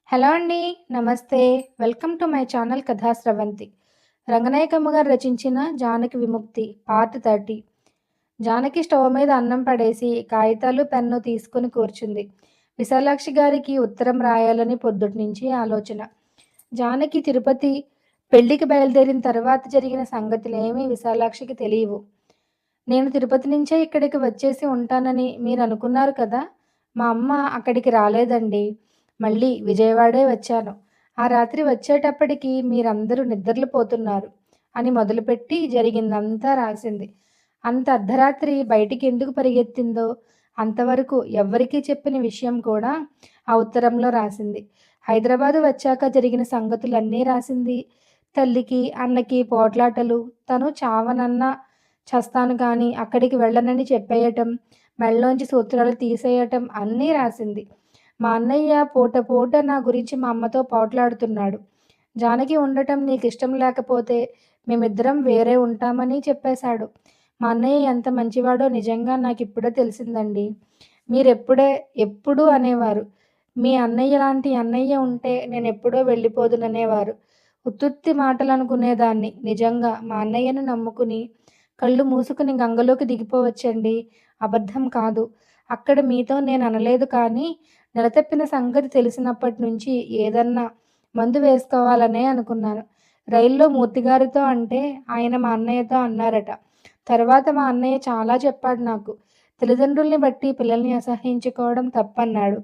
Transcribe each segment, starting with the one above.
Hello అండి. నమస్తే. Welcome to my channel కథా స్రవంతి. రంగనాయకమ్మ గారు రచించిన 'జానకి విముక్తి' పార్ట్ 30. జానకి స్టవ్ మీద అన్నం పడేసి కాగితాలు, పెన్ను తీసుకుని కూర్చుంది. విశాలాక్షి గారికి ఉత్తరం రాయాలని పొద్దుట్నుంచి ఆలోచన. జానకి తిరుపతి పెళ్లికి బయలుదేరిన తర్వాత జరిగిన సంగతులేమీ విశాలాక్షికి తెలీవు. నేను తిరుపతి నుంచే ఇక్కడికి వచ్చేసి ఉంటానని మీరనుకున్నారు కదా! మా అమ్మ అక్కడికి రాలేదండి. మళ్ళీ విజయవాడే వచ్చాను. ఆ రాత్రి వచ్చేటప్పటికి మీరందరూ నిద్రలు పోతున్నారు అని మొదలుపెట్టి జరిగిందంతా రాసింది. అంత అర్ధరాత్రి బయటికెందుకు పరిగెత్తిందో అంతవరకు ఎవ్వరికీ చెప్పని విషయం కూడా ఆ ఉత్తరంలో రాసింది. హైదరాబాదు వచ్చాక జరిగిన సంగతులన్నీ రాసింది. తల్లికి, అన్నకి పోట్లాటలు, తను చావనన్నా చస్తాను కానీ అక్కడికి వెళ్ళనని చెప్పేయటం, మెడలోంచి సూత్రాలు తీసేయటం అన్నీ రాసింది. మా అన్నయ్య పూట పూట నా గురించి మా అమ్మతో పోట్లాడుతున్నాడు. జానకి ఉండటం నీకిష్టం లేకపోతే మేమిద్దరం వేరే ఉంటామని చెప్పేశాడు. మా అన్నయ్య ఎంత మంచివాడో నిజంగా నాకిప్పుడే తెలిసిందండి. ఎప్పుడూ అనేవారు. మీ అన్నయ్య లాంటి అన్నయ్య ఉంటే నేనెప్పుడో వెళ్ళిపోదుననేవారు. ఉత్తుత్తి మాటలనుకునేదాన్ని. నిజంగా మా అన్నయ్యని నమ్ముకుని కళ్ళు మూసుకుని గంగలోకి దిగిపోవచ్చండి. అబద్ధం కాదు. అక్కడ మీతో నేననలేదు కానీ నెలతప్పిన సంగతి తెలిసినప్పటి నుంచి ఏదన్నా మందు వేసుకోవాలనే అనుకున్నాను. రైల్లో మూర్తిగారితో అంటే ఆయన మా అన్నయ్యతో అన్నారట. తర్వాత మా అన్నయ్య చాలా చెప్పాడు నాకు. తల్లిదండ్రుల్ని బట్టి పిల్లల్ని అసహ్యించుకోవడం తప్పన్నాడు.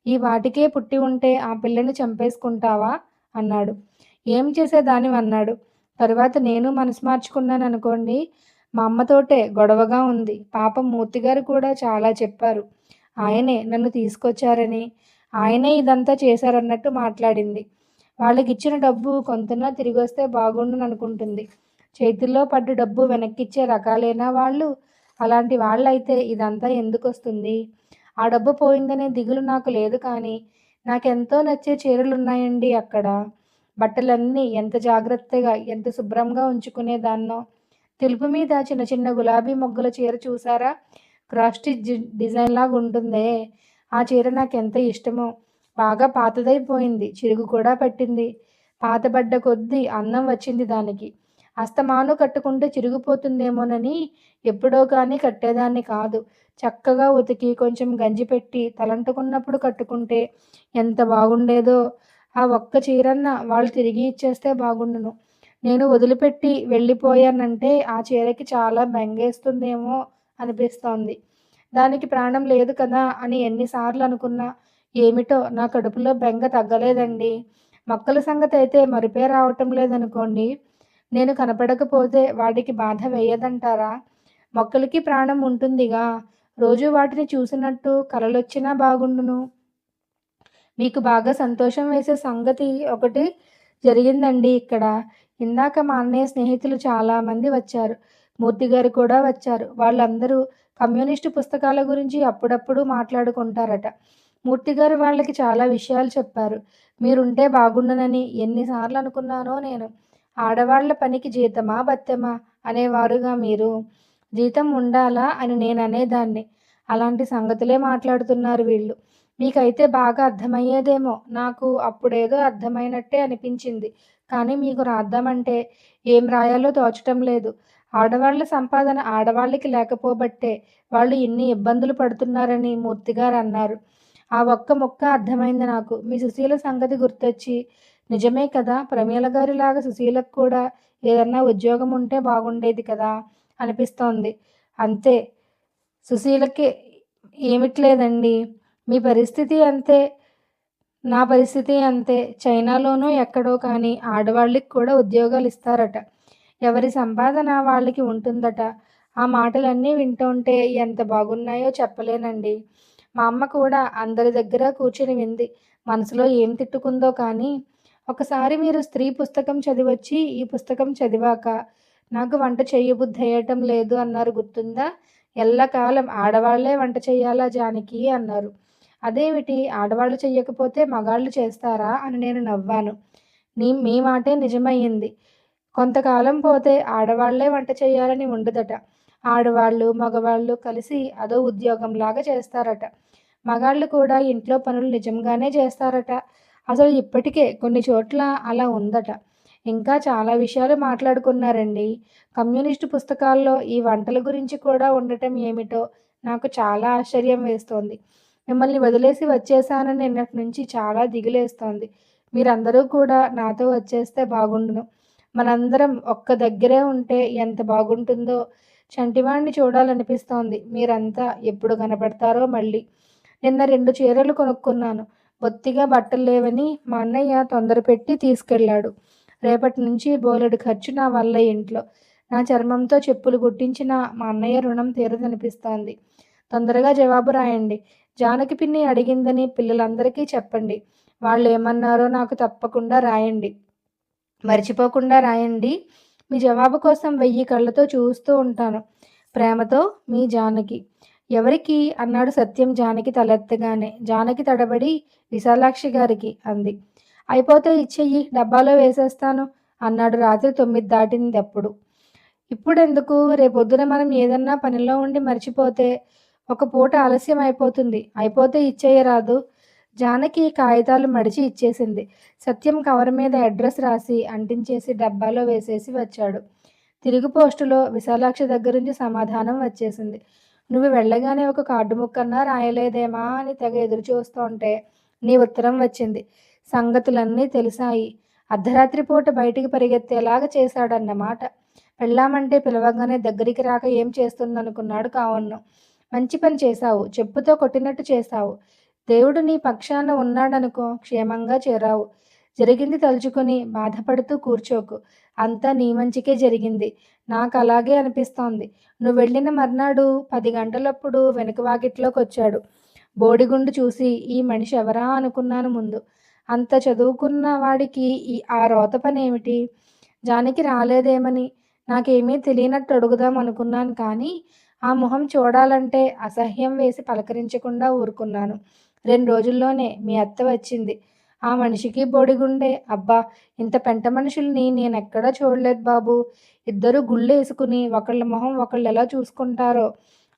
ఈ వాటికే పుట్టి ఉంటే ఆ పిల్లని చంపేసుకుంటావా అన్నాడు. ఏం చేసేదానివన్నాడు. తరువాత నేను మనసు మార్చుకున్నాననుకోండి. మా అమ్మతోటే గొడవగా ఉంది. పాపం మూర్తిగారు కూడా చాలా చెప్పారు. ఆయనే నన్ను తీసుకొచ్చారని, ఆయనే ఇదంతా చేశారన్నట్టు మాట్లాడింది. వాళ్ళకిచ్చిన డబ్బు కొంతన్నా తిరిగొస్తే బాగుండుననుకుంటుంది. చేతుల్లో పడ్డ డబ్బు వెనక్కిచ్చే రకాలేనా వాళ్ళు? అలాంటి వాళ్ళైతే ఇదంతా ఎందుకొస్తుంది? ఆ డబ్బు పోయిందనే దిగులు నాకు లేదు కానీ, నాకెంతో నచ్చే చీరలున్నాయండి అక్కడ. బట్టలన్నీ ఎంత జాగ్రత్తగా, ఎంత శుభ్రంగా ఉంచుకునేదాన్నో. తెలుపు మీద చిన్న చిన్న గులాబీ మొగ్గల చీర చూసారా? క్రాస్ స్టిచ్ డిజైన్‌లాగుంటుందే! ఆ చీర నాకెంత ఇష్టమో! బాగా పాతదైపోయింది. చిరుగు కూడా పట్టింది. పాతబడ్డ కొద్దీ అందం వచ్చింది దానికి. అస్తమాను కట్టుకుంటే చిరిగిపోతుందేమోనని ఎప్పుడో కానీ కట్టేదాన్ని కాదు. చక్కగా ఉతికి కొంచెం గంజి పెట్టి తలంటుకున్నప్పుడు కట్టుకుంటే ఎంత బాగుండేదో! ఆ ఒక్క చీరన్న వాళ్ళు తిరిగి ఇచ్చేస్తే బాగుండును. నేను వదిలిపెట్టి వెళ్ళిపోయానంటే ఆ చీరకి చాలా బెంగేస్తుందేమో అనిపిస్తోంది. దానికి ప్రాణం లేదు కదా అని ఎన్నిసార్లు అనుకున్నా ఏమిటో నా కడుపులో బెంగ తగ్గలేదండి. మొక్కల సంగతైతే మరుపే రావటం లేదనుకోండి. నేను కనపడకపోతే వాటికి బాధ వేయదంటారా? మొక్కలకి ప్రాణం ఉంటుందిగా. రోజూ వాటిని చూసినట్టు కలలొచ్చినా బాగుండును. మీకు బాగా సంతోషం వేసే సంగతి ఒకటి జరిగిందండి ఇక్కడ. ఇందాక మా అన్నయ్య స్నేహితులు చాలామంది వచ్చారు. మూర్తిగారు కూడా వచ్చారు. వాళ్ళందరూ కమ్యూనిస్టు పుస్తకాల గురించి అప్పుడప్పుడు మాట్లాడుకుంటారట. మూర్తిగారు వాళ్ళకి చాలా విషయాలు చెప్పారు. మీరుంటే బాగుండునని ఎన్నిసార్లు అనుకున్నానో నేను. ఆడవాళ్ల పనికి జీతమా, భత్యమా అనేవారుగా మీరు. జీతం ఉండాలా అని నేననేదాన్ని. అలాంటి సంగతులే మాట్లాడుతున్నారు వీళ్ళు. మీకైతే బాగా అర్థమయ్యేదేమో. నాకు అప్పుడేదో అర్థమైనట్టే అనిపించింది. కానీ మీకు రాద్దామంటే ఏం రాయాలో తోచటం లేదు. ఆడవాళ్ళ సంపాదన ఆడవాళ్ళకి లేకపోబట్టే వాళ్ళు ఇన్ని ఇబ్బందులు పడుతున్నారని మూర్తిగారన్నారు. ఆ ఒక్క ముక్క అర్థమైంది నాకు. మీ సుశీల సంగతి గుర్తొచ్చి, నిజమే కదా! ప్రమీల గారిలాగా సుశీలకు కూడా ఏదన్నా ఉద్యోగం ఉంటే బాగుండేది కదా అనిపిస్తోంది. అంతే. సుశీలకి ఏమిట్లేదండి. మీ పరిస్థితి అంతే. నా పరిస్థితి అంతే. చైనాలోనో ఎక్కడో కానీ ఆడవాళ్ళకి కూడా ఉద్యోగాలిస్తారట. ఎవరి సంపాదన వాళ్ళకి ఉంటుందట. ఆ మాటలన్నీ వింటూంటే ఎంత బాగున్నాయో చెప్పలేనండి. మా అమ్మ కూడా అందరి దగ్గర కూర్చుని వింది. మనసులో ఏం తిట్టుకుందో కానీ, ఒకసారి మీరు స్త్రీ పుస్తకం చదివొచ్చి, ఈ పుస్తకం చదివాక నాకు వంట చెయ్యబుద్ధేయటం లేదు అన్నారు గుర్తుందా? ఎల్లకాలం ఆడవాళ్ళే వంట చెయ్యాలా జానకి అన్నారు. అదేమిటి ఆడవాళ్ళు చెయ్యకపోతే మగాళ్ళు చేస్తారా అని నేను నవ్వాను. మీ మాటే నిజమయ్యింది. కొంతకాలం పోతే ఆడవాళ్ళే వంట చెయ్యాలని ఉండదట. ఆడవాళ్ళు, మగవాళ్ళు కలిసి అదో ఉద్యోగంలాగా చేస్తారట. మగాళ్ళు కూడా ఇంట్లో పనులు నిజంగానే చేస్తారట. అసలు ఇప్పటికే కొన్ని చోట్ల అలా ఉందట. ఇంకా చాలా విషయాలు మాట్లాడుకున్నారండి. కమ్యూనిస్టు పుస్తకాల్లో ఈ వంటల గురించి కూడా ఉండటం ఏమిటో నాకు చాలా ఆశ్చర్యం వేస్తోంది. మిమ్మల్ని వదిలేసి వచ్చేసానని నిన్నటి నుంచి చాలా దిగులేస్తోంది. మీరందరూ కూడా నాతో వచ్చేస్తే బాగుండును. మనందరం ఒక్క దగ్గరే ఉంటే ఎంత బాగుంటుందో. చంటివాడిని చూడాలనిపిస్తోంది. మీరంతా ఎప్పుడు కనపడతారో మళ్ళీ. నిన్న 2 చీరలు కొనుక్కున్నాను. బొత్తిగా బట్టలు లేవని మా అన్నయ్య తొందర పెట్టి తీసుకెళ్ళాడు. రేపటి నుంచి బోలెడు ఖర్చు నా వల్ల ఇంట్లో. నా చర్మంతో చెప్పులు కుట్టించిన మా అన్నయ్య రుణం తీరదనిపిస్తోంది. తొందరగా జవాబు రాయండి. జానకి పిన్ని అడిగిందని పిల్లలందరికీ చెప్పండి. వాళ్ళేమన్నారో నాకు తప్పకుండా రాయండి. మర్చిపోకుండా రాయండి. మీ జవాబు కోసం 1000 కళ్ళతో చూస్తూ ఉంటాను. ప్రేమతో మీ జానకి. ఎవరికి? అన్నాడు సత్యం జానకి తలెత్తగానే. జానకి తడబడి విశాలాక్షి గారికి అంది. అయిపోతే ఇచ్చెయ్యి, డబ్బాలో వేసేస్తాను అన్నాడు రాత్రి 9 దాటిందప్పుడు. ఇప్పుడెందుకు? రేపొద్దున మనం ఏదన్నా పనిలో ఉండి మర్చిపోతే ఒక పూట ఆలస్యం అయిపోతుంది. అయిపోతే ఇచ్చేయరాదు. జానకి కాగితాలు మడిచి ఇచ్చేసింది. సత్యం కవర్ మీద అడ్రస్ రాసి అంటించేసి డబ్బాలో వేసేసి వచ్చాడు. తిరుగు పోస్టులో విశాలాక్షి దగ్గరుంచి సమాధానం వచ్చేసింది. నువ్వు వెళ్ళగానే ఒక కార్డు ముక్కన్నా రాయలేదేమా అని తెగ ఎదురు చూస్తుంటే నీ ఉత్తరం వచ్చింది. సంగతులన్నీ తెలిసాయి. అర్ధరాత్రి పూట బయటికి పరిగెత్తేలాగా చేశాడన్నమాట. పెళ్ళామంటే పిలవగానే దగ్గరికి రాక ఏం చేస్తుందనుకున్నాడు కావన్ను. మంచి పని చేశావు. చెప్పుతో కొట్టినట్టు చేశావు. దేవుడు నీ పక్షాన ఉన్నాడనుకో, క్షేమంగా చేరావు. జరిగింది తలుచుకుని బాధపడుతూ కూర్చోకు. అంతా నీ మంచికే జరిగింది. నాకలాగే అనిపిస్తోంది. నువ్వు వెళ్ళిన మర్నాడు 10 గంటలప్పుడు వెనుక వాకిట్లోకొచ్చాడు. బోడిగుండు చూసి ఈ మనిషి ఎవరా అనుకున్నాను ముందు. అంత చదువుకున్న వాడికి ఆ రోత పనేమిటి? జానకి రాలేదేమని నాకేమీ తెలియనట్టు అడుగుదాం అనుకున్నాను కానీ ఆ మొహం చూడాలంటే అసహ్యం వేసి పలకరించకుండా ఊరుకున్నాను. 2 రోజుల్లోనే మీ అత్త వచ్చింది. ఆ మనిషికి బోడిగుండే. అబ్బా! ఇంత పెంట మనుషుల్ని నేనెక్కడా చూడలేదు బాబూ. ఇద్దరూ గుళ్ళేసుకుని ఒకళ్ళ మొహం ఒకళ్ళెలా చూసుకుంటారో.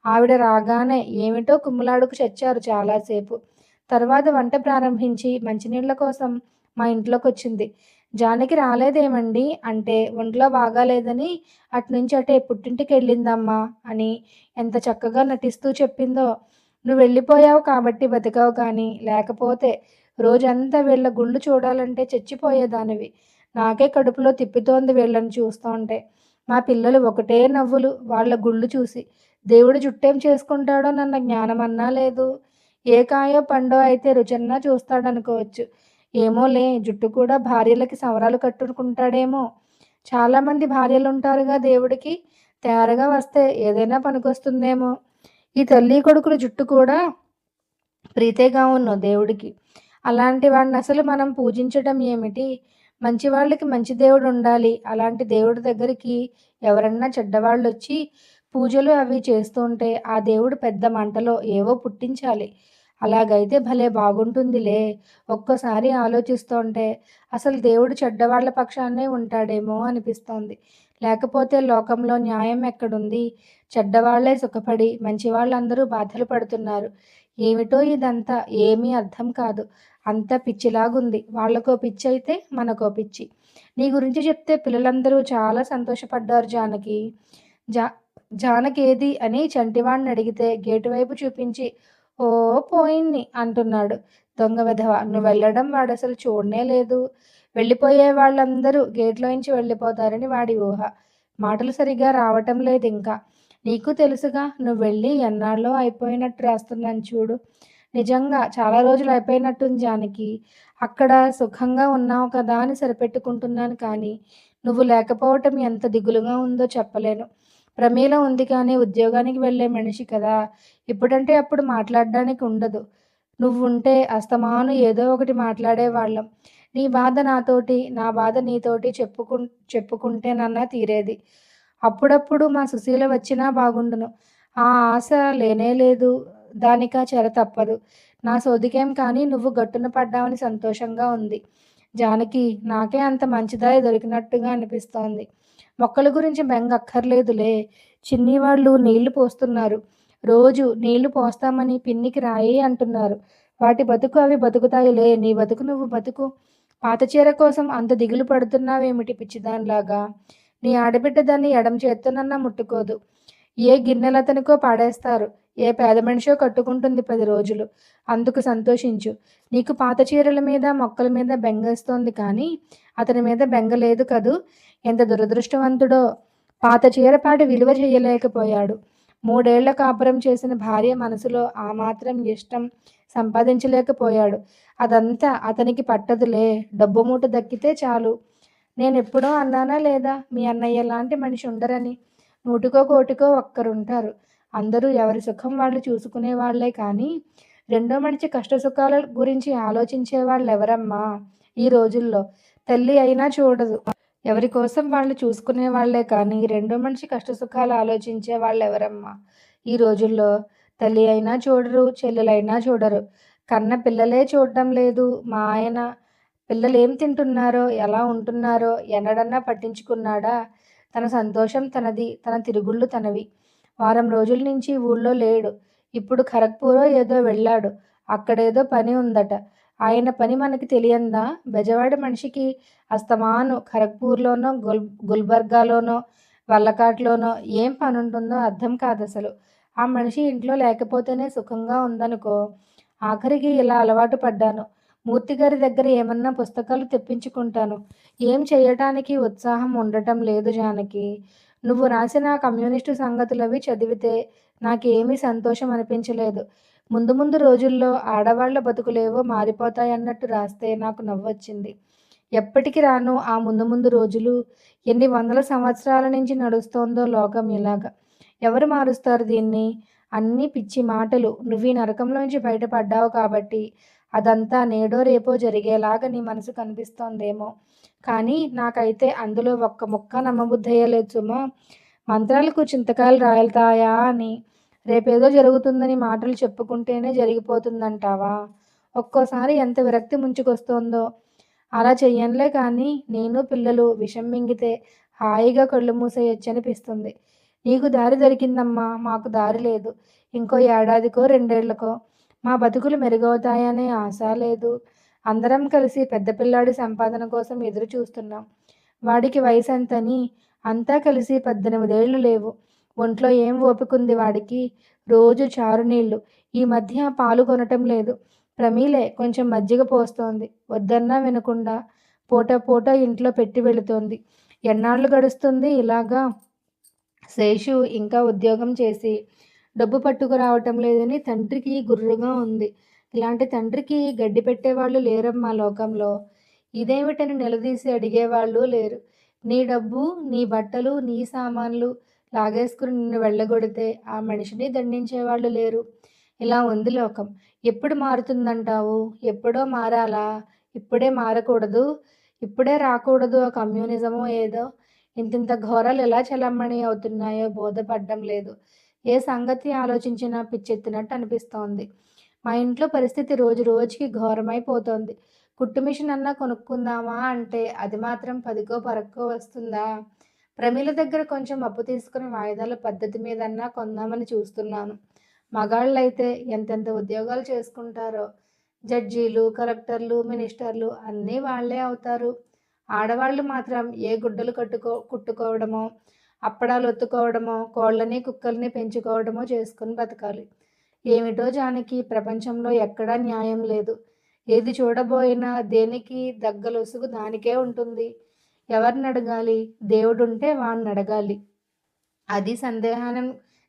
ఆవిడ రాగానే ఏమిటో కుమ్ములాడుకు చచ్చారు చాలాసేపు. తర్వాత వంట ప్రారంభించి మంచినీళ్ళ కోసం మా ఇంట్లోకొచ్చింది. జానకి రాలేదేమండి అంటే ఒంట్లో బాగాలేదని అట్నుంచి అటే పుట్టింటికెళ్ళిందమ్మా అని ఎంత చక్కగా నటిస్తూ చెప్పిందో. నువ్వెళ్ళిపోయావు కాబట్టి బతికావు కానీ, లేకపోతే రోజంతా వీళ్ళ గుళ్ళు చూడాలంటే చచ్చిపోయేదానివి. నాకే కడుపులో తిప్పుతోంది వీళ్ళని చూస్తోంటే. మా పిల్లలు ఒకటే నవ్వులు వాళ్ళ గుళ్ళు చూసి. దేవుడు జుట్టేం చేసుకుంటాడోనన్న జ్ఞానమన్నా లేదు. ఏ కాయో పండో అయితే రుచన్నా చూస్తాడనుకోవచ్చు. ఏమోలే జుట్టు కూడా భార్యలకి సవరాలు కట్టుకుంటాడేమో. చాలామంది భార్యలుంటారుగా దేవుడికి. తేరగా వస్తే ఏదైనా పనికొస్తుందేమో. ఈ తల్లి కొడుకుల జుట్టు కూడా ప్రీతేగా ఉన్నో దేవుడికి. అలాంటి వాడినసలు మనం పూజించటం ఏమిటి? మంచివాళ్ళకి మంచి దేవుడుండాలి. అలాంటి దేవుడి దగ్గరికి ఎవరన్నా చెడ్డవాళ్ళొచ్చి పూజలు అవి చేస్తుంటే ఆ దేవుడు పెద్ద మంటలో ఏవో పుట్టించాలి. అలాగైతే భలే బాగుంటుందిలే. ఒక్కోసారి ఆలోచిస్తుంటే అసలు దేవుడు చెడ్డవాళ్ల పక్షాన్నే ఉంటాడేమో అనిపిస్తోంది. లేకపోతే లోకంలో న్యాయం ఎక్కడుంది? చెడ్డవాళ్లే సుఖపడి మంచివాళ్ళందరూ బాధలు పడుతున్నారు. ఏమిటో ఇదంతా ఏమీ అర్థం కాదు. అంతా పిచ్చిలాగుంది. వాళ్ళకో పిచ్చయితే మనకో పిచ్చి. నీ గురించి చెప్తే పిల్లలందరూ చాలా సంతోషపడ్డారు జానకి. జా జానకేది అని చంటివాణ్ణడిగితే గేటు వైపు చూపించి ఓ పోయింది అంటున్నాడు. దొంగ వెధవ. నువ్వెళ్ళడం వాడసలు చూడనే లేదు. వెళ్ళిపోయే వాళ్ళందరూ గేట్లోంచి వెళ్ళిపోతారని వాడి ఊహ. మాటలు సరిగ్గా రావటం లేదింకా. నీకు తెలుసుగా నువ్వెళ్ళి ఎన్నాళ్ళో అయిపోయినట్టు రాస్తున్నాను చూడు. నిజంగా చాలా రోజులు అయిపోయినట్టుంది జానకి. అక్కడ సుఖంగా ఉన్నావు కదా అని సరిపెట్టుకుంటున్నాను కానీ, నువ్వు లేకపోవటం ఎంత దిగులుగా ఉందో చెప్పలేను. ప్రమీల ఉంది కానీ ఉద్యోగానికి వెళ్ళే మనిషి కదా! ఇప్పుడంటే అప్పుడు మాట్లాడడానికి ఉండదు. నువ్వుంటే అస్తమాను ఏదో ఒకటి మాట్లాడేవాళ్ళం. నీ బాధ నాతోటి, నా బాధ నీతోటి చెప్పుకుంటేనన్నా తీరేది. అప్పుడప్పుడు మా సుశీల వచ్చినా బాగుండును. ఆ ఆశ లేనేలేదు. దానికా చెర తప్పదు. నా సోదికేం కానీ నువ్వు గట్టున పడ్డావని సంతోషంగా ఉంది. జానకి నాకే అంత మంచిదారి దొరికినట్టుగా అనిపిస్తోంది. మొక్కల గురించి బెంగ అక్కర్లేదులే. చిన్ని వాళ్ళు నీళ్లు పోస్తున్నారు. రోజు నీళ్లు పోస్తామని పిన్నికి రాయి అంటున్నారు. వాటి బతుకు అవి బతుకుతాయిలే, నీ బతుకు నువ్వు బతుకు. పాత చీర కోసం అంత దిగులు పడుతున్నావేమిటి పిచ్చిదానిలాగా? నీ ఆడబిడ్డ దాన్ని ఎడమ చేత్తోనన్నా ముట్టుకోదు. ఏ గిన్నెలతనికో పాడేస్తారు. ఏ పేద మనిషో కట్టుకుంటుంది 10 రోజులు. అందుకు సంతోషించు. నీకు పాత చీరల మీద, మొక్కల మీద బెంగేస్తోంది కానీ, అతని మీద బెంగ లేదు కదూ! ఎంత దురదృష్టవంతుడో! పాత చీరపాటి విలువ చెయ్యలేకపోయాడు. 3 ఏళ్ల కాపురం చేసిన భార్య మనసులో ఆ మాత్రం ఇష్టం సంపాదించలేకపోయాడు. అదంతా అతనికి పట్టదులే. డబ్బు మూట దక్కితే చాలు. నేనెప్పుడో అన్నానా లేదా మీ అన్నయ్యలాంటి మనిషి ఉండరని? నూటికో కోటికో ఒక్కరుంటారు. అందరూ ఎవరి సుఖం వాళ్ళు చూసుకునేవాళ్లే కానీ, రెండో మనిషి కష్టసుఖాల గురించి ఆలోచించే వాళ్ళెవరమ్మా ఈ రోజుల్లో? తల్లి అయినా చూడదు. ఎవరి కోసం వాళ్ళు చూసుకునేవాళ్లే కానీ, రెండో మనిషి కష్టసుఖాలు ఆలోచించే వాళ్ళెవరమ్మా ఈ రోజుల్లో? తల్లి అయినా చూడరు, చెల్లెలైనా చూడరు. కన్న పిల్లలే చూడడం లేదు. మా ఆయన పిల్లలేం తింటున్నారో, ఎలా ఉంటున్నారో ఎన్నడన్నా పట్టించుకున్నాడా? తన సంతోషం తనది, తన తిరుగుళ్ళు తనవి. వారం రోజుల నుంచి ఊళ్ళో లేడు. ఇప్పుడు ఖరగ్పూరో ఏదో వెళ్ళాడు. అక్కడేదో పని ఉందట. ఆయన పని మనకి తెలియందా? బెజవాడ మనిషికి అస్తమాను ఖరగ్పూర్లోనో, గుల్బర్గాలోనో, వల్లకాట్లోనో ఏం పనుంటుందో అర్థం కాదసలు. ఆ మనిషి ఇంట్లో లేకపోతేనే సుఖంగా ఉందనుకో. ఆఖరికి ఇలా అలవాటు పడ్డాను. మూర్తిగారి దగ్గర ఏమన్నా పుస్తకాలు తెప్పించుకుంటాను. ఏం చెయ్యటానికి ఉత్సాహం ఉండటం లేదు జానకి. నువ్వు రాసిన కమ్యూనిస్టు సంగతులవి చదివితే నాకేమీ సంతోషం అనిపించలేదు. ముందు ముందు రోజుల్లో ఆడవాళ్ల బతుకులేవో మారిపోతాయన్నట్టు రాస్తే నాకు నవ్వొచ్చింది. ఎప్పటికి రాను ఆ ముందు ముందు రోజులు? ఎన్ని వందల సంవత్సరాల నుంచి నడుస్తోందో లోకం ఇలాగ. ఎవరు మారుస్తారు దీన్ని? అన్నీ పిచ్చి మాటలు. నువ్వీ నరకంలోంచి బయటపడ్డావు కాబట్టి అదంతా నేడో రేపో జరిగేలాగా నీ మనసు కనిపిస్తోందేమో. కానీ నాకైతే అందులో ఒక్క ముక్క నమ్మబుద్ధయ్యలేదు సుమా. మంత్రాలకు చింతకాయలు రాలుతాయా అని. రేపేదో జరుగుతుందని మాటలు చెప్పుకుంటేనే జరిగిపోతుందంటావా? ఒక్కోసారి ఎంత విరక్తి ముంచుకొస్తోందో. అలా చెయ్యనులే కానీ, నేను పిల్లలు విషం మింగితే హాయిగా కళ్ళు మూసేయొచ్చనిపిస్తుంది. నీకు దారి దొరికిందమ్మా, మాకు దారి లేదు. ఇంకో ఏడాదికో, 2 ఏళ్లకో మా బతుకులు మెరుగవుతాయనే ఆశ లేదు. అందరం కలిసి పెద్ద పిల్లాడి సంపాదన కోసం ఎదురు చూస్తున్నాం. వాడికి వయసెంతని? అంతా కలిసి 18 ఏళ్లు లేవు. ఒంట్లో ఏం ఓపికుంది వాడికి? రోజు చారునీళ్లు. ఈ మధ్య పాలు కొనటం లేదు. ప్రమీలే కొంచెం మజ్జిగ పోస్తోంది. వద్దన్నా వినకుండా పూట పూట ఇంట్లో పెట్టి వెళుతోంది. ఎన్నాళ్లు గడుస్తుంది ఇలాగా? శేషు ఇంకా ఉద్యోగం చేసి డబ్బు పట్టుకురావటం లేదని తండ్రికి గుర్రుగా ఉంది. ఇలాంటి తండ్రికి గడ్డి పెట్టేవాళ్ళు లేరమ్మా లోకంలో. ఇదేమిటని నిలదీసి అడిగేవాళ్ళు లేరు. నీ డబ్బు, నీ బట్టలు, నీ సామాన్లు లాగేసుకుని నిన్ను వెళ్ళగొడితే ఆ మనిషిని దండించేవాళ్ళు లేరు. ఇలా ఉంది లోకం. ఎప్పుడు మారుతుందంటావు? ఎప్పుడో మారాలా? ఇప్పుడే మారకూడదు. ఇప్పుడే రాకూడదు ఆ కమ్యూనిజమో ఏదో. ఇంతింత ఘోరాలు ఎలా చలామణి అవుతున్నాయో బోధపడ్డం లేదు. ఏ సంగతి ఆలోచించినా పిచ్చెత్తినట్టు అనిపిస్తోంది. మా ఇంట్లో పరిస్థితి రోజు రోజుకి ఘోరమైపోతోంది. కుట్టు మిషన్ అన్నా కొనుక్కుందామా అంటే అది మాత్రం 10కో 12కో వస్తుందా? ప్రమీల దగ్గర కొంచెం అప్పు తీసుకుని వాయిదాల పద్ధతి మీదన్నా కొందామని చూస్తున్నాను. మగాళ్ళైతే ఎంతెంత ఉద్యోగాలు చేసుకుంటారో. జడ్జీలు, కలెక్టర్లు, మినిస్టర్లు అన్నీ వాళ్లే అవుతారు. ఆడవాళ్లు మాత్రం ఏ గుడ్డలు కుట్టుకోవడమో, అప్పడాలు ఒత్తుకోవడమో, కోళ్ళని కుక్కల్ని పెంచుకోవడమో చేసుకుని బతకాలి. ఏమిటో జానకి, ప్రపంచంలో ఎక్కడా న్యాయం లేదు. ఏది చూడబోయినా దేనికి దగ్గలొసుగు దానికే ఉంటుంది. ఎవరినడగాలి? దేవుడుంటే వాణ్ణడగాలి. అది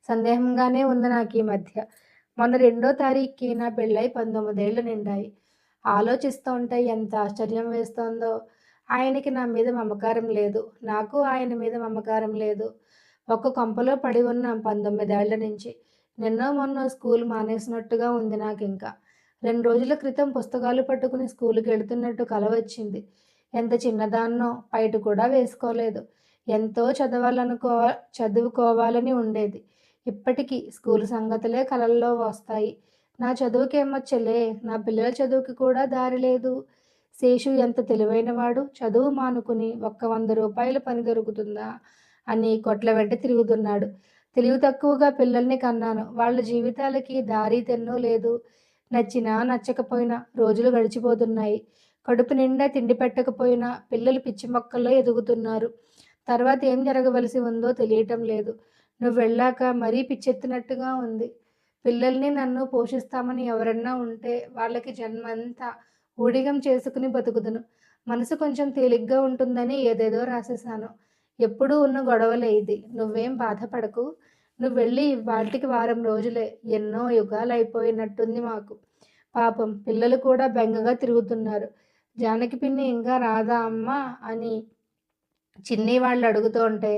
సందేహంగానే ఉంది నాకీ మధ్య. మొన్న 2వ తారీఖుకి నా పెళ్ళై 19 ఏళ్లు నిండాయి. ఆలోచిస్తోంటే ఎంత ఆశ్చర్యం వేస్తోందో. ఆయనకి నా మీద మమకారం లేదు. నాకు ఆయన మీద మమకారం లేదు. ఒక్క కొంపలో పడి ఉన్న 19 ఏళ్ల నుంచి. నిన్నో మొన్నో స్కూల్ మానేసినట్టుగా ఉంది నాకింకా. 2 రోజుల క్రితం పుస్తకాలు పట్టుకుని స్కూలుకి వెళుతున్నట్టు కల వచ్చింది. ఎంత చిన్నదాన్నో, పైట కూడా వేసుకోలేదు. ఎంతో చదువుకోవాలని ఉండేది. ఇప్పటికీ స్కూలు సంగతులే కలల్లో వస్తాయి. నా చదువుకేమొచ్చలే, నా పిల్లల చదువుకి కూడా దారి లేదు. శేషు ఎంత తెలివైనవాడు. చదువు మానుకుని ఒక్క 100 రూపాయల పని దొరుకుతుందా అని కొట్ల వెంట తిరుగుతున్నాడు. తెలివి తక్కువగా పిల్లల్ని కన్నాను. వాళ్ళ జీవితాలకి దారి తెన్నూ లేదు. నచ్చినా నచ్చకపోయినా రోజులు గడిచిపోతున్నాయి. కడుపు నిండా తిండి పెట్టకపోయినా పిల్లలు పిచ్చి మొక్కల్లో ఎదుగుతున్నారు. తర్వాత ఏం జరగవలసి ఉందో తెలియటం లేదు. నువ్వెళ్ళాక మరీ పిచ్చెత్తినట్టుగా ఉంది. పిల్లల్ని నన్ను పోషిస్తామని ఎవరన్నా ఉంటే వాళ్ళకి జన్మంతా ఊడిగం చేసుకుని బతుకుదును. మనసు కొంచెం తేలిగ్గా ఉంటుందని ఏదేదో రాసేశాను. ఎప్పుడూ ఉన్న గొడవలే ఇది. నువ్వేం బాధపడకు. నువ్వెళ్ళి ఇవ్వాల్టికి వారం రోజులే. ఎన్నో యుగాలయిపోయినట్టుంది మాకు. పాపం పిల్లలు కూడా బెంగగా తిరుగుతున్నారు. జానకి పిన్ని ఇంకా రాదా అమ్మా అని చిన్ని వాళ్ళు అడుగుతోంటే,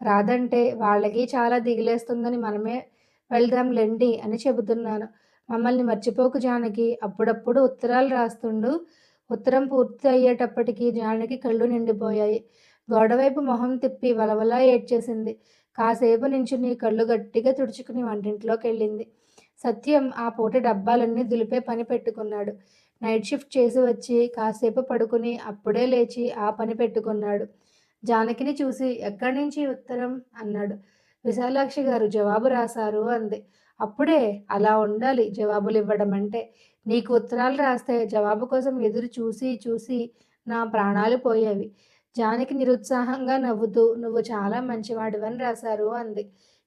రాదంటే వాళ్ళకి చాలా దిగులేస్తుందని మనమే వెళ్దాంలెండి అని చెబుతున్నాను. మమ్మల్ని మర్చిపోకు జానకి. అప్పుడప్పుడు ఉత్తరాలు రాస్తుండు. ఉత్తరం పూర్తి అయ్యేటప్పటికి జానకి కళ్ళు నిండిపోయాయి. గోడవైపు మొహం తిప్పి వలవలా ఏడ్చేసింది. కాసేపు నించుని కళ్ళు గట్టిగా తుడుచుకుని వంటింట్లోకెళ్ళింది. సత్యం ఆ పూట డబ్బాలన్నీ దులిపే పని పెట్టుకున్నాడు. నైట్ షిఫ్ట్ చేసి వచ్చి కాసేపు పడుకుని అప్పుడే లేచి ఆ పని పెట్టుకున్నాడు. జానకిని చూసి ఎక్కడి నుంచి ఉత్తరం అన్నాడు. విశాలాక్షి గారు జవాబు రాశారు అంది. అప్పుడే అలా ఉండాలి జవాబులు ఇవ్వడం అంటే. నీకు ఉత్తరాలు రాస్తే జవాబు కోసం ఎదురు చూసి చూసి నా ప్రాణాలు పోయేవి. జానకి నిరుత్సాహంగా నవ్వుతూ నువ్వు చాలా మంచివాడివని రాశారు అంది.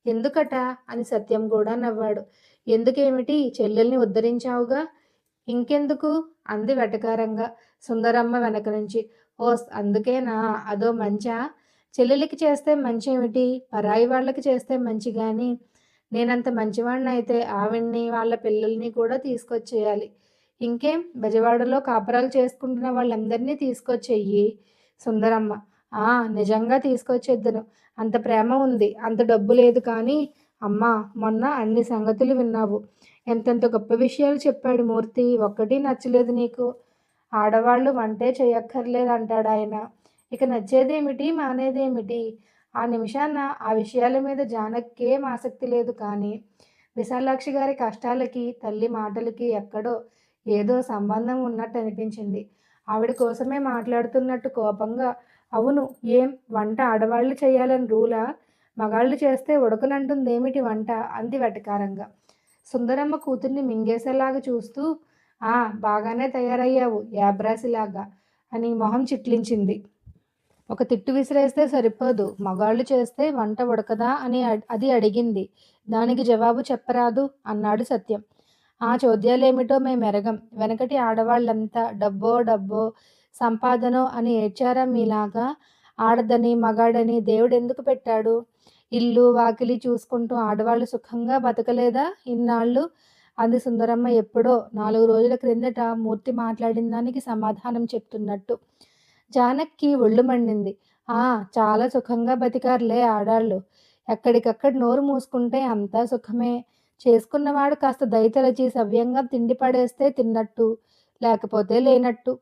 ఎందుకట అని సత్యం కూడా నవ్వాడు. ఎందుకేమిటి చెల్లెల్ని ఉద్ధరించావుగా. ఇంకెందుకు అంది వెటకారంగా సుందరమ్మ వెనక నుంచి. ఓస్ అందుకేనా అదో మంచా. చెల్లెలికి చేస్తే మంచేమిటి పరాయి వాళ్ళకి చేస్తే మంచి గాని. నేనంత మంచివాణ్ణయితే ఆవిడ్ని వాళ్ళ పిల్లల్ని కూడా తీసుకొచ్చేయాలి. ఇంకేం బెజవాడలో కాపురాలు చేసుకుంటున్న వాళ్ళందరినీ తీసుకొచ్చెయ్యి. సుందరమ్మ ఆ నిజంగా తీసుకొచ్చేద్దును. అంత ప్రేమ ఉంది. అంత డబ్బు లేదు కానీ అమ్మా మొన్న అన్ని సంగతులు విన్నావు. ఎంతెంత గొప్ప విషయాలు చెప్పాడు మూర్తి. ఒక్కటీ నచ్చలేదు నీకు. ఆడవాళ్ళు వంటే చెయ్యక్కర్లేదంటాడాయన. ఇక నచ్చేదేమిటి మానేదేమిటి. ఆ నిమిషాన ఆ విషయాల మీద జానకేం ఆసక్తి లేదు కానీ విశాలాక్షి గారి కష్టాలకి తల్లి మాటలకి ఎక్కడో ఏదో సంబంధం ఉన్నట్టు అనిపించింది. ఆవిడ కోసమే మాట్లాడుతున్నట్టు కోపంగా అవును ఏం వంట ఆడవాళ్ళు చేయాలని రూలా. మగాళ్ళు చేస్తే ఉడకనంటుందేమిటి వంట అంది వెటకారంగా. సుందరమ్మ కూతుర్ని మింగేసేలాగా చూస్తూ ఆ బాగానే తయారయ్యావు యాబ్రాసిలాగా అని మొహం చిట్లించింది. ఒక తిట్టు విసిరేస్తే సరిపోదు. మగాళ్ళు చేస్తే వంట ఉడకదా అని అది అడిగింది. దానికి జవాబు చెప్పరాదు అన్నాడు సత్యం. ఆ చోద్యాలేమిటో మేమెరగం. వెనకటి ఆడవాళ్ళంతా డబ్బో డబ్బో సంపాదనో అని ఏడ్చారా మీలాగా. ఆడదని మగాడని దేవుడెందుకు పెట్టాడు. ఇల్లు వాకిలి చూసుకుంటూ ఆడవాళ్ళు సుఖంగా బతకలేదా ఇన్నాళ్ళు అంది సుందరమ్మ ఎప్పుడో 4 రోజుల క్రిందట మూర్తి మాట్లాడిన దానికి సమాధానం చెప్తున్నట్టు. జానక్కి ఒళ్ళు మండింది. ఆ చాలా సుఖంగా బతికారులే ఆడాళ్ళు. ఎక్కడికక్కడ నోరు మూసుకుంటే అంతా సుఖమే. చేసుకున్నవాడు కాస్త దయతలచి సవ్యంగా తిండి పడేస్తే తిన్నట్టు, లేకపోతే లేనట్టు.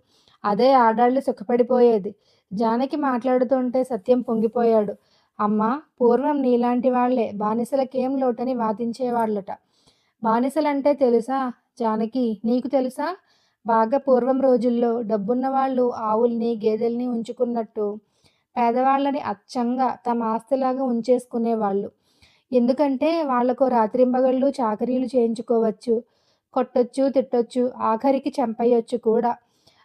అదే ఆడాళ్ళు సుఖపడిపోయేది. జానకి మాట్లాడుతుంటే సత్యం పొంగిపోయాడు. అమ్మా పూర్వం నీలాంటి వాళ్లే బానిసలకేం లోటని వాదించేవాళ్ళట. బానిసలంటే తెలుసా జానకి నీకు తెలుసా. బాగా పూర్వం రోజుల్లో డబ్బున్న వాళ్ళు ఆవుల్ని గేదెల్ని ఉంచుకున్నట్టు పేదవాళ్ళని అచ్చంగా తమ ఆస్తిలాగా ఉంచేసుకునేవాళ్ళు. ఎందుకంటే వాళ్లకు రాత్రింబగళ్ళు చాకరీలు చేయించుకోవచ్చు, కొట్టొచ్చు తిట్టొచ్చు, ఆఖరికి చంపేయొచ్చు కూడా.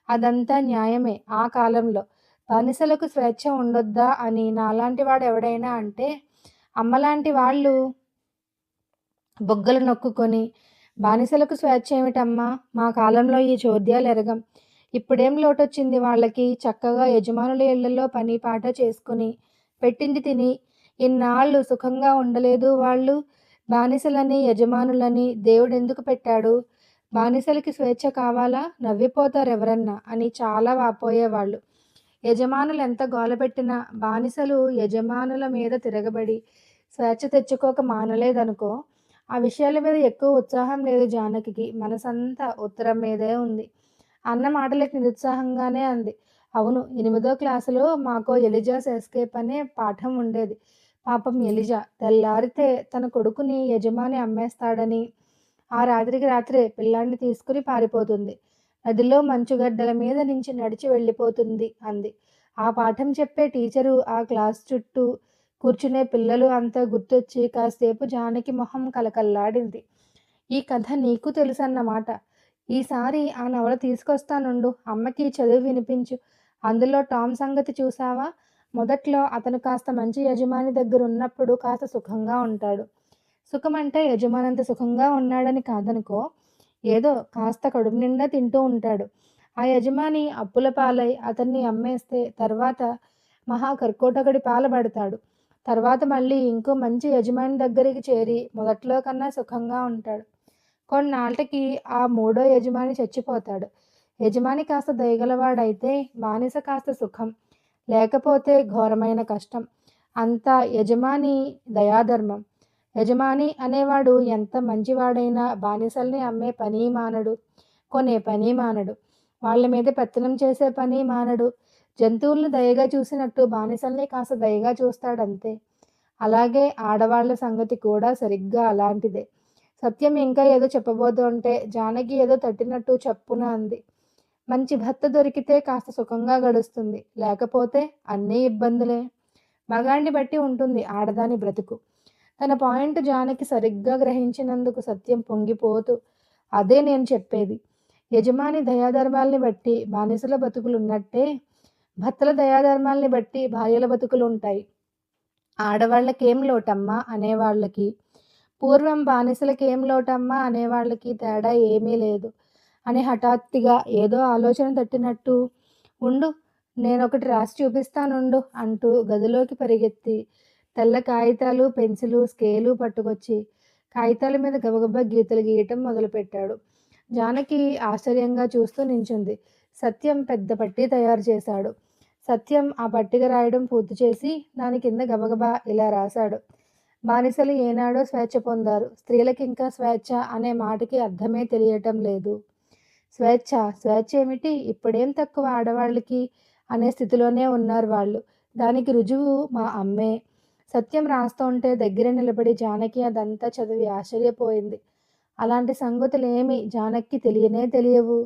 అదంతా న్యాయమే ఆ కాలంలో. బానిసలకు స్వేచ్ఛ ఉండొద్దా అని నాలాంటి వాడు ఎవడైనా అంటే అమ్మలాంటి వాళ్ళు బొగ్గలు నొక్కుకొని బానిసలకు స్వేచ్ఛ ఏమిటమ్మా. మా కాలంలో ఈ చోద్యాలు ఎరగం. ఇప్పుడేం లోటొచ్చింది వాళ్ళకి. చక్కగా యజమానుల ఇళ్లలో పని పాట చేసుకుని పెట్టింది తిని ఇన్నాళ్ళు సుఖంగా ఉండలేదు వాళ్ళు. బానిసలని యజమానులని దేవుడెందుకు పెట్టాడు. బానిసలకి స్వేచ్ఛ కావాలా. నవ్విపోతారు ఎవరన్నా అని చాలా వాపోయేవాళ్ళు. యజమానులు ఎంత గోలపెట్టినా బానిసలు యజమానుల మీద తిరగబడి స్వేచ్ఛ తెచ్చుకోక మానలేదనుకో. ఆ విషయాల మీద ఎక్కువ ఉత్సాహం లేదు జానకికి. మనసంతా ఉత్తరం మీదే ఉంది. అన్న మాటలకి నిరుత్సాహంగానే అంది. అవును 8వ క్లాసులో మాకో ఎలిజాస్ ఎస్కేప్ అనే పాఠం ఉండేది. పాపం ఎలిజా తెల్లారితే తన కొడుకుని యజమాని అమ్మేస్తాడని ఆ రాత్రికి రాత్రే పిల్లాన్ని తీసుకుని పారిపోతుంది. నదిలో మంచుగడ్డల మీద నుంచి నడిచి వెళ్ళిపోతుంది అంది. ఆ పాఠం చెప్పే టీచరు ఆ క్లాస్ చుట్టూ కూర్చునే పిల్లలు అంతా గుర్తొచ్చి కాసేపు జానకి మొహం కలకల్లాడింది. ఈ కథ నీకు తెలుసన్నమాట. ఈసారి ఆ నవల తీసుకొస్తానుండు, అమ్మకి చదివి వినిపించు. అందులో టామ్ సంగతి చూసావా? మొదట్లో అతను కాస్త మంచి యజమాని దగ్గరున్నప్పుడు కాస్త సుఖంగా ఉంటాడు. సుఖమంటే యజమానంత సుఖంగా ఉన్నాడని కాదనుకో. ఏదో కాస్త కడుపు నిండా తింటూ ఉంటాడు. ఆ యజమాని అప్పుల పాలై అతన్ని అమ్మేస్తే తర్వాత మహా కర్కోటకుడి పాలబడతాడు. తర్వాత మళ్ళీ ఇంకో మంచి యజమాని దగ్గరికి చేరి మొదట్లో కన్నా సుఖంగా ఉంటాడు. కొన్నాళ్ళకి ఆ మూడో యజమాని చచ్చిపోతాడు. యజమాని కాస్త దయగలవాడైతే బానిస కాస్త సుఖం, లేకపోతే ఘోరమైన కష్టం. అంతా యజమాని దయాధర్మం. యజమాని అనేవాడు ఎంత మంచివాడైనా బానిసల్ని అమ్మే పని మానడు, కొనే పని మానడు, వాళ్ళ మీద పెత్తనం చేసే పని మానడు. జంతువులను దయగా చూసినట్టు బానిసల్ని కాస్త దయగా చూస్తాడంతే. అలాగే ఆడవాళ్ల సంగతి కూడా సరిగ్గా అలాంటిదే. సత్యం ఇంకా ఏదో చెప్పబోతుంటే జానకి ఏదో తట్టినట్టు చప్పున అంది. మంచి భర్త దొరికితే కాస్త సుఖంగా గడుస్తుంది, లేకపోతే అన్నీ ఇబ్బందులే. మగాణ్ణి బట్టి ఉంటుంది ఆడదాని బ్రతుకు. తన పాయింట్ జానకి సరిగ్గా గ్రహించినందుకు సత్యం పొంగిపోతూ, అదే నేను చెప్పేది. యజమాని దయాధర్మాల్ని బట్టి బానిసల బతుకులున్నట్టే భర్తల దయాధర్మాల్ని బట్టి భార్యల బతుకులుంటాయి. ఆడవాళ్ళకేం లోటమ్మా అనేవాళ్ళకి, పూర్వం బానిసలకేం లోటమ్మా అనేవాళ్ళకి తేడా ఏమీ లేదు అని హఠాత్తుగా ఏదో ఆలోచన తట్టినట్టు, ఉండు నేనొకటి రాసి చూపిస్తానుండు అంటూ గదిలోకి పరిగెత్తి తెల్ల కాగితాలు, పెన్సిలు, స్కేలు పట్టుకొచ్చి కాగితాల మీద గబగబా గీతలు గీయటం మొదలుపెట్టాడు. జానకి ఆశ్చర్యంగా చూస్తూ నించుంది. సత్యం పెద్ద పట్టీ తయారు చేశాడు. సత్యం ఆ పట్టిక రాయడం పూర్తి చేసి దాని కింద గబగబా ఇలా రాశాడు. బానిసలు ఏనాడో స్వేచ్ఛ పొందారు, స్త్రీలకి ఇంకా స్వేచ్ఛ అనే మాటకి అర్థమే తెలియటం లేదు. స్వేచ్ఛ స్వేచ్ఛ ఏమిటి, ఇప్పుడేం తక్కువ ఆడవాళ్ళకి అనే స్థితిలోనే ఉన్నారు వాళ్ళు. దానికి రుజువు మా అమ్మే. సత్యం రాస్తోంటే దగ్గర నిలబడి జానకి అదంతా చదివి ఆశ్చర్యపోయింది. అలాంటి సంగతులేమి జానకి తెలియనే తెలియవు.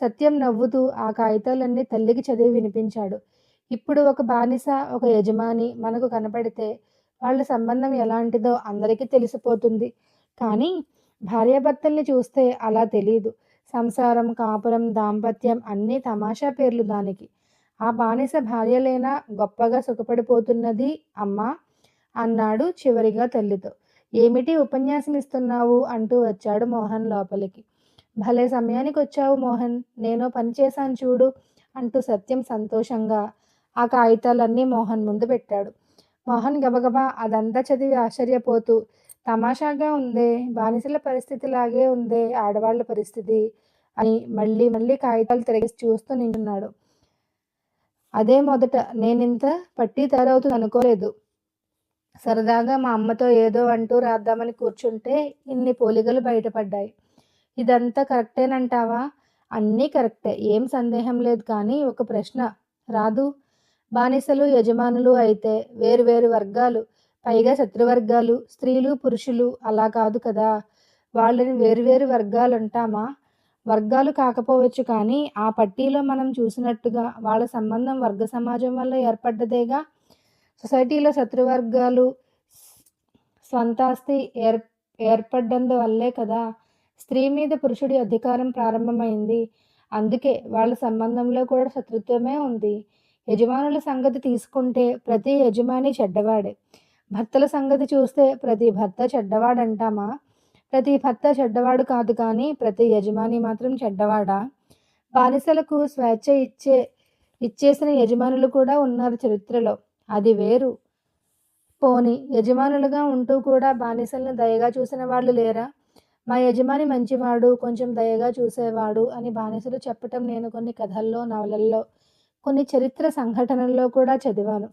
సత్యం నవ్వుతూ ఆ కాగితాలన్నీ తల్లికి చదివి వినిపించాడు. ఇప్పుడు ఒక బానిస, ఒక యజమాని మనకు కనపడితే వాళ్ళ సంబంధం ఎలాంటిదో అందరికీ తెలిసిపోతుంది. కానీ భార్యాభర్తల్ని చూస్తే అలా తెలీదు. సంసారం, కాపురం, దాంపత్యం అన్నీ తమాషా పేర్లు దానికి. ఆ బానిస భార్యలేనా గొప్పగా సుఖపడిపోతున్నది అమ్మా అన్నాడు చివరిగా తల్లితో. ఏమిటి ఉపన్యాసం ఇస్తున్నావు అంటూ వచ్చాడు మోహన్ లోపలికి. భలే సమయానికి వచ్చావు మోహన్, నేను పని చేశాను చూడు అంటూ సత్యం సంతోషంగా ఆ కాగితాలన్నీ మోహన్ ముందు పెట్టాడు. మోహన్ గబగబా అదంతా చదివి ఆశ్చర్యపోతూ, తమాషాగా ఉందే, బానిసల పరిస్థితి లాగే ఉందే ఆడవాళ్ల పరిస్థితి అని మళ్ళీ మళ్ళీ కాగితాలు తిరిగేసి చూస్తూ నించున్నాడు. అదే మొదట నేనింత పట్టీ తయారవుతుంది అనుకోలేదు. సరదాగా మా అమ్మతో ఏదో అంటూ రాద్దామని కూర్చుంటే ఇన్ని పోలికలు బయటపడ్డాయి. ఇదంతా కరెక్టేనంటావా? అన్నీ కరెక్టే, ఏం సందేహం లేదు. కానీ ఒక ప్రశ్న రాదు. బానిసలు, యజమానులు అయితే వేరు వేరు వర్గాలు, పైగా శత్రువర్గాలు, స్త్రీలు, పురుషులు అలా కాదు కదా. వాళ్ళని వేరువేరు వర్గాలంటామా? వర్గాలు కాకపోవచ్చు, కానీ ఆ పట్టీలో మనం చూసినట్టుగా వాళ్ళ సంబంధం వర్గ సమాజం వల్ల ఏర్పడ్డదేగా. సొసైటీలో శత్రువర్గాలు స్వంతాస్తి ఏర్పడ్డందువల్లే కదా స్త్రీ మీద పురుషుడి అధికారం ప్రారంభమైంది. అందుకే వాళ్ళ సంబంధంలో కూడా శత్రుత్వమే ఉంది. యజమానుల సంగతి తీసుకుంటే ప్రతి యజమాని చెడ్డవాడే. భర్తల సంగతి చూస్తే ప్రతి భర్త చెడ్డవాడంటామా? ప్రతి భర్త చెడ్డవాడు కాదు, కానీ ప్రతి యజమాని మాత్రం చెడ్డవాడా? బానిసలకు స్వేచ్ఛ ఇచ్చేసిన యజమానులు కూడా ఉన్నారు చరిత్రలో, అది వేరు. పోని యజమానులుగా ఉంటూ కూడా బానిసలను దయగా చూసిన వాళ్ళు లేరా? మా యజమాని మంచివాడు, కొంచెం దయగా చూసేవాడు అని బానిసలు చెప్పటం నేను కొన్ని కథల్లో, నవలల్లో, కొన్ని చరిత్ర సంఘటనల్లో కూడా చదివాను.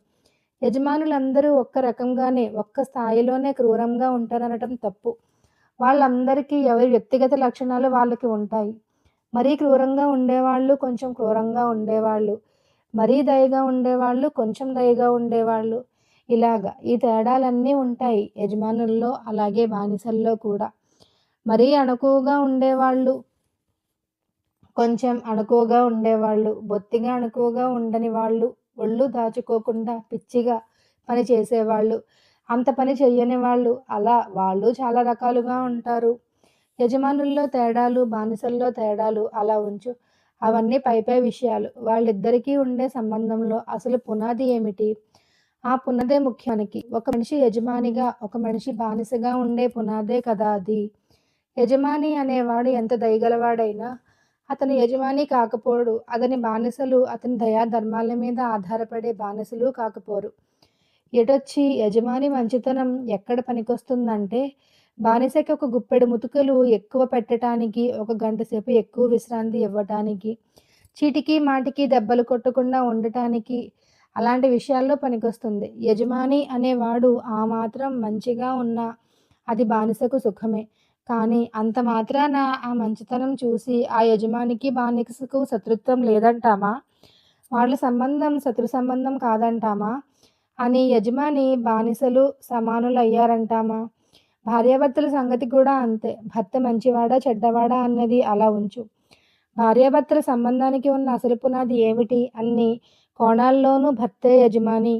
యజమానులందరూ ఒక్క రకంగానే, ఒక్క స్థాయిలోనే క్రూరంగా ఉంటారనటం తప్పు. వాళ్ళందరికీ ఎవరి వ్యక్తిగత లక్షణాలు వాళ్ళకి ఉంటాయి. మరీ క్రూరంగా ఉండేవాళ్ళు, కొంచెం క్రూరంగా ఉండేవాళ్ళు, మరీ దయగా ఉండేవాళ్ళు, కొంచెం దయగా ఉండేవాళ్ళు, ఇలాగా ఈ తేడాలన్నీ ఉంటాయి యజమానుల్లో, అలాగే బానిసల్లో కూడా. మరీ అణకువగా ఉండేవాళ్ళు, కొంచెం అణకువగా ఉండేవాళ్ళు, బొత్తిగా అణకువగా ఉండని వాళ్ళు, ఒళ్ళు దాచుకోకుండా పిచ్చిగా పని చేసేవాళ్ళు, అంత పని చెయ్యని వాళ్ళు, అలా వాళ్ళు చాలా రకాలుగా ఉంటారు. యజమానుల్లో తేడాలు, బానిసల్లో తేడాలు అలా ఉంచు. అవన్నీ పైపై విషయాలు. వాళ్ళిద్దరికీ ఉండే సంబంధంలో అసలు పునాది ఏమిటి? ఆ పునాదే ముఖ్యానికి. ఒక మనిషి యజమానిగా, ఒక మనిషి బానిసగా ఉండే పునాదే కదా అది. యజమాని అనేవాడు ఎంత దయగలవాడైనా అతని యజమాని కాకపోడు. అతని బానిసలు అతని దయా ధర్మాల మీద ఆధారపడే బానిసలు కాకపోరు. ఎటొచ్చి యజమాని మంచితనం ఎక్కడ పనికొస్తుందంటే, బానిసకి ఒక గుప్పెడు ముతుకలు ఎక్కువ పెట్టటానికి, ఒక గంట సేపు ఎక్కువ విశ్రాంతి ఇవ్వటానికి, చీటికి మాటికి దెబ్బలు కొట్టకుండా ఉండటానికి, అలాంటి విషయాల్లో పనికొస్తుంది. యజమాని అనేవాడు ఆ మాత్రం మంచిగా ఉన్నా అది బానిసకు సుఖమే. కానీ అంత మాత్రాన ఆ మంచితనం చూసి ఆ యజమానికి, బానిసకు శత్రుత్వం లేదంటామా? వాళ్ళ సంబంధం శత్రు సంబంధం కాదంటామా? అని యజమాని, బానిసలు సమానులయ్యారంటామా? భార్యాభర్తల సంగతి కూడా అంతే. భర్త మంచివాడా, చెడ్డవాడా అన్నది అలా ఉంచు. భార్యాభర్తల సంబంధానికి ఉన్న అసలు పునాది ఏమిటి? అన్ని కోణాల్లోనూ భర్తే యజమాని,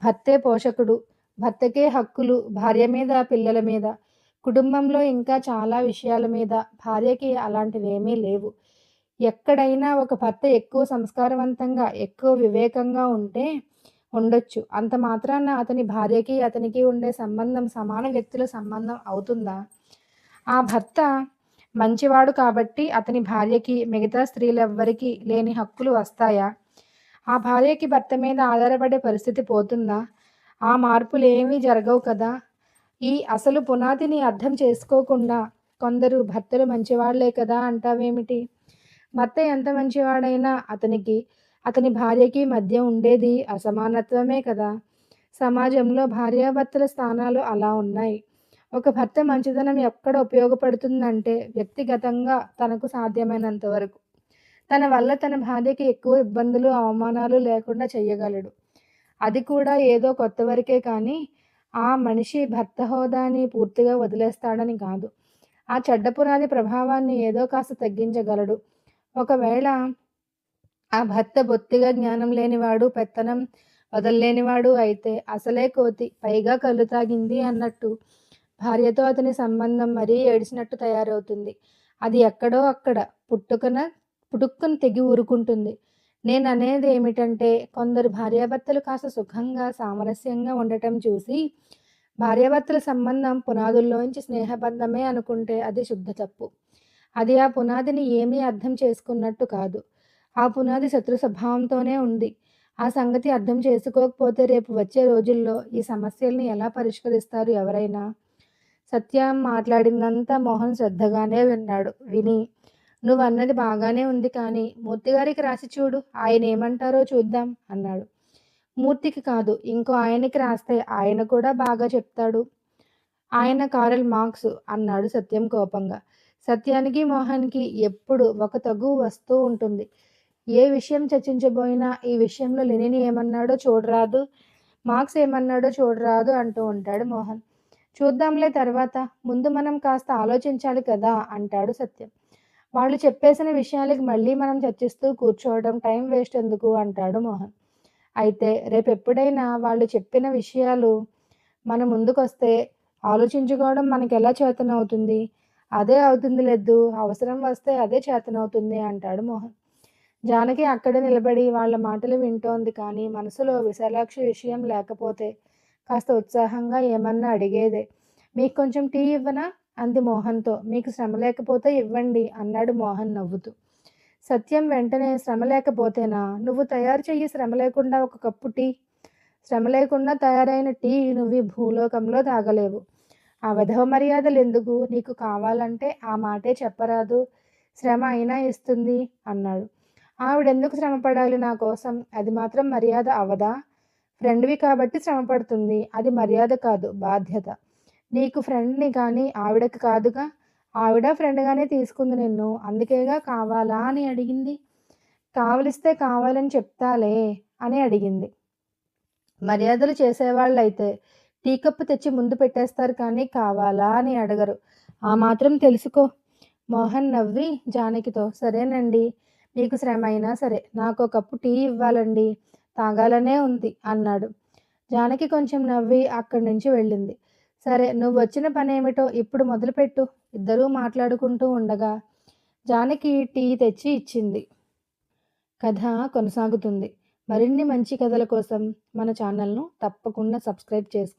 భర్తే పోషకుడు, భర్తకే హక్కులు భార్య మీద, పిల్లల మీద. కుటుంబంలో ఇంకా చాలా విషయాల మీద భార్యకి అలాంటివేమీ లేవు. ఎక్కడైనా ఒక భర్త ఎక్కువ సంస్కారవంతంగా, ఎక్కువ వివేకంగా ఉంటే ఉండొచ్చు. అంత మాత్రాన అతని భార్యకి, అతనికి ఉండే సంబంధం సమాన వ్యక్తుల సంబంధం అవుతుందా? ఆ భర్త మంచివాడు కాబట్టి అతని భార్యకి, మిగతా స్త్రీలెవ్వరికీ లేని హక్కులు వస్తాయా? ఆ భార్యకి భర్త మీద ఆధారపడే పరిస్థితి పోతుందా? ఆ మార్పులేమీ జరగవు కదా! ఈ అసలు పునాదిని అర్థం చేసుకోకుండా కొందరు భర్తలు మంచివాళ్లే కదా అంటావేమిటి? భర్త ఎంత మంచివాడైనా అతనికి, అతని భార్యకి మధ్య ఉండేది అసమానత్వమే కదా! సమాజంలో భార్యాభర్తల స్థానాలు అలా ఉన్నాయి. ఒక భర్త మంచితనం ఎక్కడ ఉపయోగపడుతుందంటే వ్యక్తిగతంగా తనకు సాధ్యమైనంత వరకు. తన వల్ల తన భార్యకి ఎక్కువ ఇబ్బందులు, అవమానాలు లేకుండా చెయ్యగలడు. అది కూడా ఏదో కొత్త వరకే కానీ, ఆ మనిషి భర్త హోదాని పూర్తిగా వదిలేస్తాడని కాదు. ఆ చెడ్డ పునాది ప్రభావాన్ని ఏదో కాస్త తగ్గించగలడు. ఒకవేళ ఆ భర్త బొత్తిగా జ్ఞానం లేనివాడు, పెత్తనం వదల్లేనివాడు అయితే అసలే కోతి, పైగా కల్లు తాగింది అన్నట్టు భార్యతో అతని సంబంధం మరీ ఏడిసినట్టు తయారవుతుంది. అది ఎక్కడో అక్కడ పుటుక్కున తెగి ఊరుకుంటుంది. నేననేదేమిటంటే, కొందరు భార్యాభర్తలు కాస్త సుఖంగా, సామరస్యంగా ఉండటం చూసి, భార్యాభర్తల సంబంధం పునాదుల్లోంచి స్నేహబంధమే అనుకుంటే అది శుద్ధ తప్పు. అది ఆ పునాదిని ఏమీ అర్థం చేసుకున్నట్టు కాదు. ఆ పునాది శత్రు స్వభావంతోనే ఉంది. ఆ సంగతి అర్థం చేసుకోకపోతే రేపు వచ్చే రోజుల్లో ఈ సమస్యల్ని ఎలా పరిష్కరిస్తారు ఎవరైనా? సత్యం మాట్లాడిందంతా మోహన్ శ్రద్ధగానే విన్నాడు. విని, నువ్వన్నది బాగానే ఉంది కానీ, మూర్తిగారికి రాసి చూడు, ఆయనేమంటారో చూద్దాం అన్నాడు. మూర్తికి కాదు, ఇంకో ఆయనకి రాస్తే ఆయన కూడా బాగా చెప్తాడు. ఆయన కారల్ మార్క్స్ అన్నాడు సత్యం కోపంగా. సత్యానికి, మోహన్‌కి ఎప్పుడు ఒక తగువు వస్తూ ఉంటుంది. ఏ విషయం చర్చించబోయినా ఈ విషయంలో లెనిన్ ఏమన్నాడో చూడరాదు, మార్క్స్ ఏమన్నాడో చూడరాదు అంటూ ఉంటాడు మోహన్. చూద్దాంలే తర్వాత, ముందు మనం కాస్త ఆలోచించాలి కదా అంటాడు సత్యం. వాళ్ళు చెప్పేసిన విషయాలకి మళ్ళీ మనం చర్చిస్తూ కూర్చోవడం టైం వేస్ట్ ఎందుకు అంటాడు మోహన్. అయితే రేపెప్పుడైనా వాళ్ళు చెప్పిన విషయాలు మన ముందుకొస్తే ఆలోచించుకోవడం మనకెలా చేతనవుతుంది? అదే అవుతుంది లెద్దు, అవసరం వస్తే అదే చేతనవుతుంది అంటాడు మోహన్. జానకి అక్కడే నిలబడి వాళ్ళ మాటలు వింటోంది కానీ మనసులో విశాలాక్షి విషయం లేకపోతే కాస్త ఉత్సాహంగా ఏమన్నా అడిగేదే. మీకు కొంచెం టీ ఇవ్వనా? అంది మోహన్తో. మీకు శ్రమ లేకపోతే ఇవ్వండి అన్నాడు మోహన్ నవ్వుతూ. సత్యం వెంటనే శ్రమ లేకపోతేనా? నువ్వు తయారు చెయ్యి శ్రమ లేకుండా ఒక కప్పు టీ. శ్రమ లేకుండా తయారైన టీ నువ్వు ఈ భూలోకంలో తాగలేవు. ఆ వెధవ మర్యాదలెందుకు? నీకు కావాలంటే ఆ మాటే చెప్పరాదు. శ్రమ అయినా ఇస్తుంది అన్నాడు. ఆవిడెందుకు శ్రమ పడాలి నా కోసం? అది మాత్రం మర్యాద అవదా? ఫ్రెండ్‌వి కాబట్టి శ్రమ పడుతుంది. అది మర్యాద కాదు, బాధ్యత. నీకు ఫ్రెండ్‌ని కానీ ఆవిడకి కాదుగా. ఆవిడ ఫ్రెండ్‌గానే తీసుకుంది నిన్ను. అందుకేగా కావాలా అని అడిగింది. కావలిస్తే కావాలని చెప్తాలే అని అడిగింది. మర్యాదలు చేసేవాళ్ళైతే టీ కప్పు తెచ్చి ముందు పెట్టేస్తారు కానీ కావాలా అని అడగరు. ఆ మాత్రం తెలుసుకో. మోహన్ నవ్వి జానకితో, సరేనండి. మీకు శ్రమ అయినా సరే నాకో కప్పు టీ ఇవ్వాలండి. తాగాలనే ఉంది అన్నాడు. జానకి కొంచెం నవ్వి అక్కడి నుంచి వెళ్ళింది. సరే, నువ్వు వచ్చిన పనేమిటో ఇప్పుడు మొదలుపెట్టు. ఇద్దరూ మాట్లాడుకుంటూ ఉండగా జానకి టీ తెచ్చి ఇచ్చింది. కథ కొనసాగుతుంది. మరిన్ని మంచి కథల కోసం మన ఛానల్ను తప్పకుండా సబ్స్క్రైబ్ చేసుకోండి.